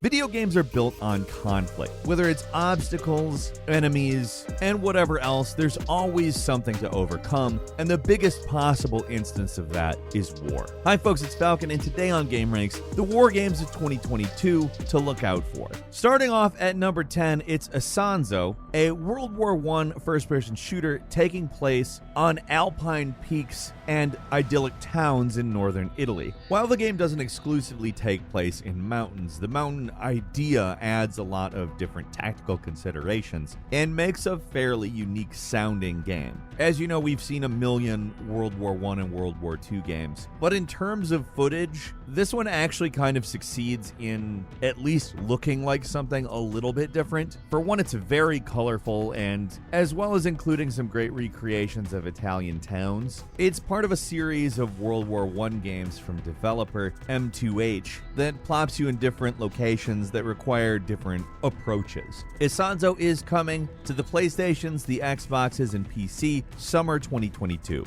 Video games are built on conflict. Whether it's obstacles, enemies, and whatever else, there's always something to overcome, and the biggest possible instance of that is war. Hi folks, it's Falcon, and today on gameranx, the war games of 2022 to look out for. Starting off at number 10, it's Isonzo, a World War I first-person shooter taking place on alpine peaks and idyllic towns in northern Italy. While the game doesn't exclusively take place in mountains, the mountain idea adds a lot of different tactical considerations and makes a fairly unique sounding game. As you know, we've seen a million World War I and World War II games, but in terms of footage, this one actually kind of succeeds in at least looking like something a little bit different. For one, it's very colorful, and as well as including some great recreations of Italian towns, it's part of a series of World War I games from developer M2H that plops you in different locations that require different approaches. Isonzo is coming to the PlayStations, the Xboxes, and PC summer 2022.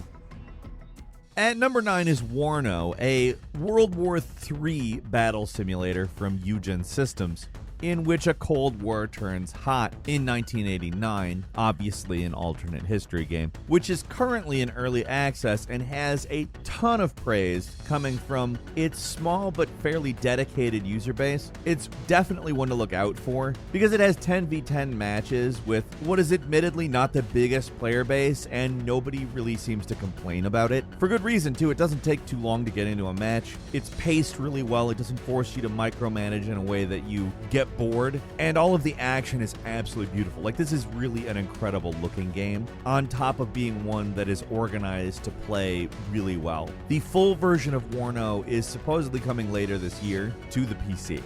At number 9 is Warno, a World War III battle simulator from Eugen Systems, in which a Cold War turns hot in 1989, obviously an alternate history game, which is currently in early access and has a ton of praise coming from its small but fairly dedicated user base. It's definitely one to look out for because it has 10v10 matches with what is admittedly not the biggest player base, and nobody really seems to complain about it. For good reason too, it doesn't take too long to get into a match. It's paced really well, it doesn't force you to micromanage in a way that you get bored, and all of the action is absolutely beautiful. Like, this is really an incredible looking game, on top of being one that is organized to play really well. The full version of Warno is supposedly coming later this year to the PC.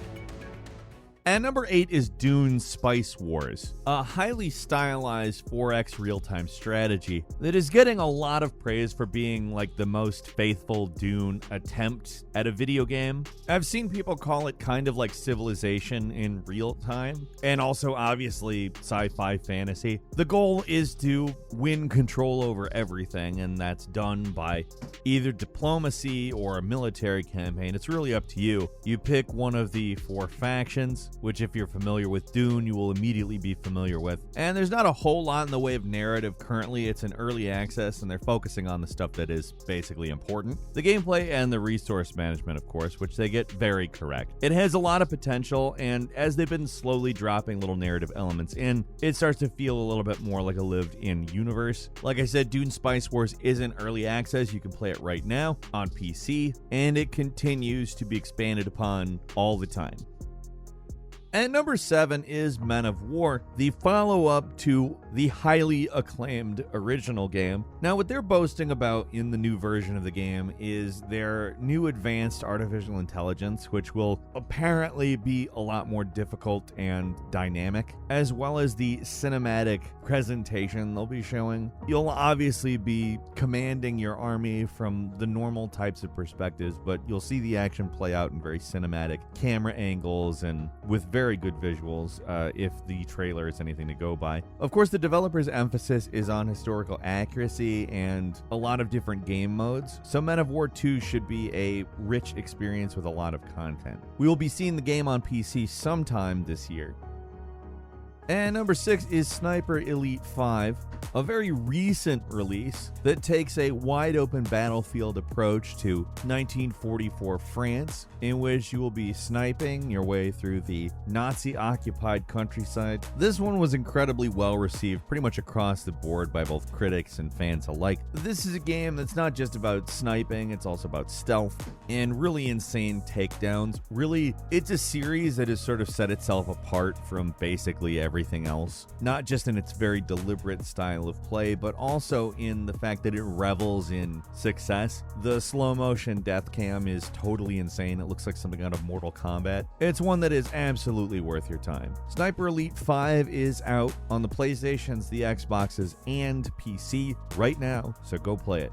At number 8 is Dune Spice Wars, a highly stylized 4X real-time strategy that is getting a lot of praise for being like the most faithful Dune attempt at a video game. I've seen people call it kind of like Civilization in real time, and also obviously sci-fi fantasy. The goal is to win control over everything, and that's done by either diplomacy or a military campaign. It's really up to you. You pick one of the 4 factions, which if you're familiar with Dune, you will immediately be familiar with. And there's not a whole lot in the way of narrative currently. It's in early access, and they're focusing on the stuff that is basically important. The gameplay and the resource management, of course, which they get very correct. It has a lot of potential, and as they've been slowly dropping little narrative elements in, it starts to feel a little bit more like a lived-in universe. Like I said, Dune Spice Wars is in early access. You can play it right now on PC, and it continues to be expanded upon all the time. At number 7 is Men of War, the follow-up to the highly acclaimed original game. Now, what they're boasting about in the new version of the game is their new advanced artificial intelligence, which will apparently be a lot more difficult and dynamic, as well as the cinematic presentation they'll be showing. You'll obviously be commanding your army from the normal types of perspectives, but you'll see the action play out in very cinematic camera angles and with very good visuals, if the trailer is anything to go by. Of course, the developer's emphasis is on historical accuracy and a lot of different game modes, so Men of War 2 should be a rich experience with a lot of content. We will be seeing the game on PC sometime this year. And number 6 is Sniper Elite 5, a very recent release that takes a wide-open battlefield approach to 1944 France, in which you will be sniping your way through the Nazi-occupied countryside. This one was incredibly well-received pretty much across the board by both critics and fans alike. This is a game that's not just about sniping, it's also about stealth and really insane takedowns. Really, it's a series that has sort of set itself apart from basically everything else, not just in its very deliberate style of play, but also in the fact that it revels in success. The slow motion death cam is totally insane. It looks like something out of Mortal Kombat. It's one that is absolutely worth your time. Sniper Elite 5 is out on the PlayStations, the Xboxes, and PC right now, so go play it.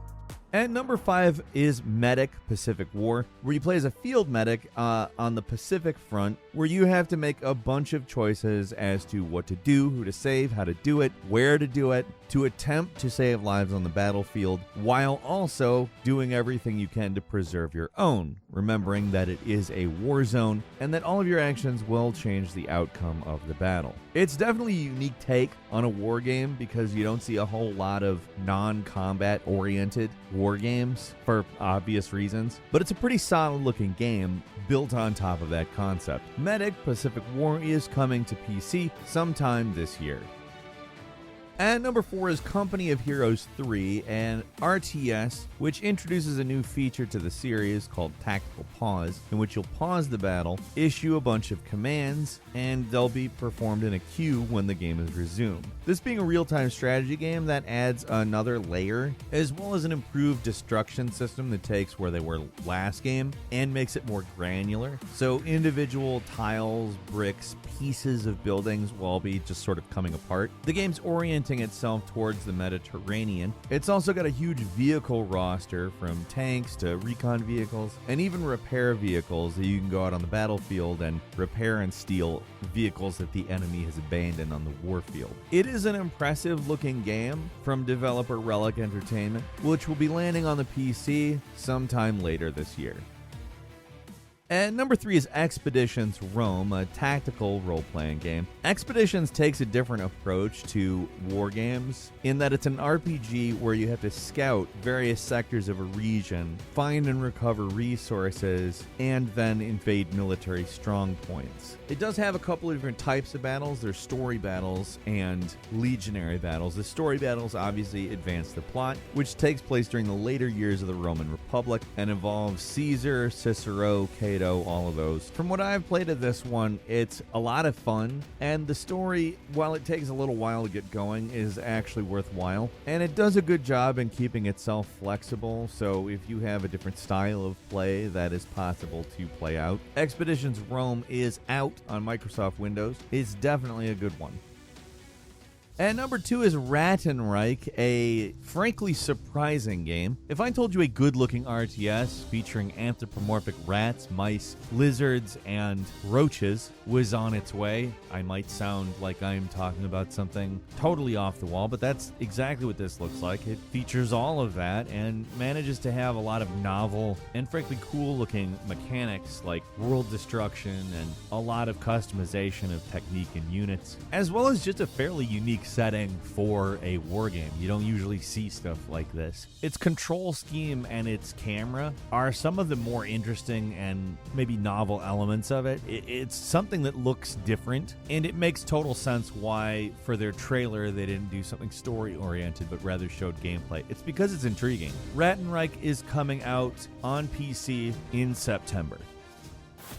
And number 5 is Medic Pacific War, where you play as a field medic on the Pacific front, where you have to make a bunch of choices as to what to do, who to save, how to do it, where to do it, to attempt to save lives on the battlefield, while also doing everything you can to preserve your own, remembering that it is a war zone and that all of your actions will change the outcome of the battle. It's definitely a unique take on a war game because you don't see a whole lot of non-combat oriented war games for obvious reasons, but it's a pretty solid looking game built on top of that concept. Medic Pacific War is coming to PC sometime this year. And number 4 is Company of Heroes 3, an RTS, which introduces a new feature to the series called Tactical Pause, in which you'll pause the battle, issue a bunch of commands, and they'll be performed in a queue when the game is resumed. This being a real-time strategy game that adds another layer, as well as an improved destruction system that takes where they were last game and makes it more granular. So individual tiles, bricks, pieces of buildings will all be just sort of coming apart. The game's oriented itself towards the Mediterranean. It's also got a huge vehicle roster from tanks to recon vehicles and even repair vehicles that you can go out on the battlefield and repair and steal vehicles that the enemy has abandoned on the warfield. It is an impressive looking game from developer Relic Entertainment, which will be landing on the PC sometime later this year. And number 3 is Expeditions Rome, a tactical role-playing game. Expeditions takes a different approach to war games in that it's an RPG where you have to scout various sectors of a region, find and recover resources, and then invade military strong points. It does have a couple of different types of battles. There's story battles and legionary battles. The story battles obviously advance the plot, which takes place during the later years of the Roman Republic and involves Caesar, Cicero, Cato, all of those. From what I've played of this one, it's a lot of fun, and the story, while it takes a little while to get going, is actually worthwhile, and it does a good job in keeping itself flexible, so if you have a different style of play, that is possible to play out. Expeditions Rome is out on Microsoft Windows. It's definitely a good one. And number 2 is Ratten Reich, a frankly surprising game. If I told you a good-looking RTS featuring anthropomorphic rats, mice, lizards, and roaches was on its way, I might sound like I'm talking about something totally off the wall, but that's exactly what this looks like. It features all of that and manages to have a lot of novel and frankly cool-looking mechanics like world destruction and a lot of customization of technique and units, as well as just a fairly unique setting for a war game. You don't usually see stuff like this. Its control scheme and its camera are some of the more interesting and maybe novel elements of it. It's something that looks different, and it makes total sense why for their trailer they didn't do something story oriented but rather showed gameplay. It's because it's intriguing. Ratten Reich is coming out on PC in September.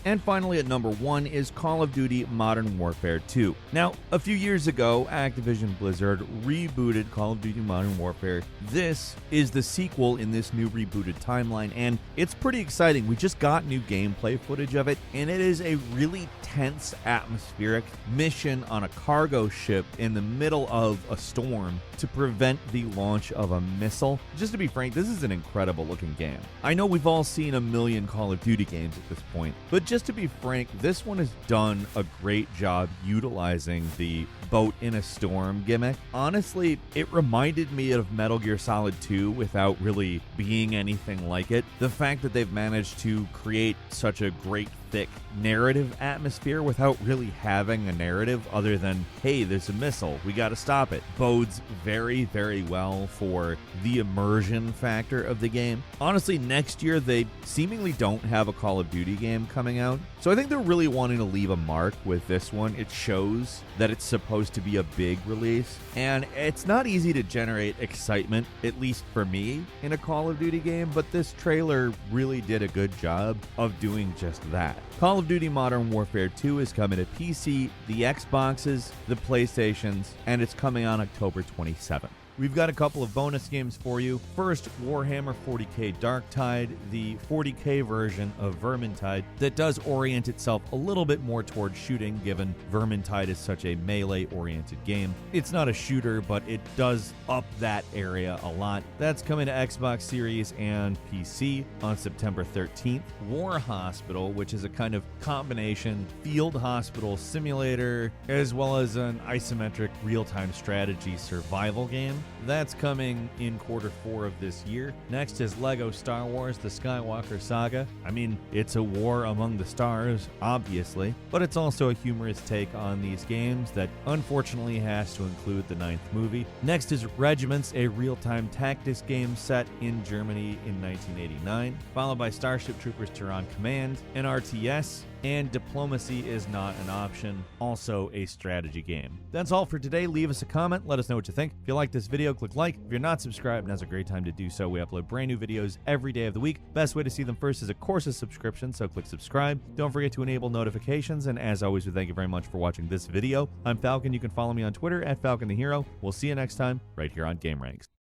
And finally, at number 1 is Call of Duty Modern Warfare 2. Now, a few years ago, Activision Blizzard rebooted Call of Duty Modern Warfare. This is the sequel in this new rebooted timeline, and it's pretty exciting. We just got new gameplay footage of it, and it is a really tense, atmospheric mission on a cargo ship in the middle of a storm to prevent the launch of a missile. Just to be frank, this is an incredible looking game. I know we've all seen a million Call of Duty games at this point, but just to be frank, this one has done a great job utilizing the boat in a storm gimmick. Honestly, it reminded me of Metal Gear Solid 2 without really being anything like it. The fact that they've managed to create such a great thick narrative atmosphere without really having a narrative other than, hey, there's a missile, we gotta stop it, bodes very, very well for the immersion factor of the game. Honestly, next year they seemingly don't have a Call of Duty game coming out, so I think they're really wanting to leave a mark with this one. It shows that it's supposed to be a big release, and it's not easy to generate excitement, at least for me, in a Call of Duty game, but this trailer really did a good job of doing just that. Call of Duty Modern Warfare 2 is coming to PC, the Xboxes, the PlayStations, and it's coming on October 27th. we've got a couple of bonus games for you. First, Warhammer 40k Darktide, the 40k version of Vermintide that does orient itself a little bit more towards shooting, given Vermintide is such a melee-oriented game. It's not a shooter, but it does up that area a lot. That's coming to Xbox Series and PC on September 13th. War Hospital, which is a kind of combination field hospital simulator, as well as an isometric real-time strategy survival game. That's coming in Q4 of this year. Next is Lego Star Wars The Skywalker Saga. I mean, it's a war among the stars, obviously, but it's also a humorous take on these games that unfortunately has to include the 9th movie. Next is Regiments, a real-time tactics game set in Germany in 1989, followed by Starship Troopers Tehran Command, an RTS, and Diplomacy is Not an Option, also a strategy game. That's all for today. Leave us a comment. Let us know what you think. If you like this video, click like. If you're not subscribed, now's a great time to do so. We upload brand new videos every day of the week. Best way to see them first is, of course, a subscription, so click subscribe. Don't forget to enable notifications, and as always, we thank you very much for watching this video. I'm Falcon. You can follow me on Twitter at Falcon the Hero. We'll see you next time right here on gameranx.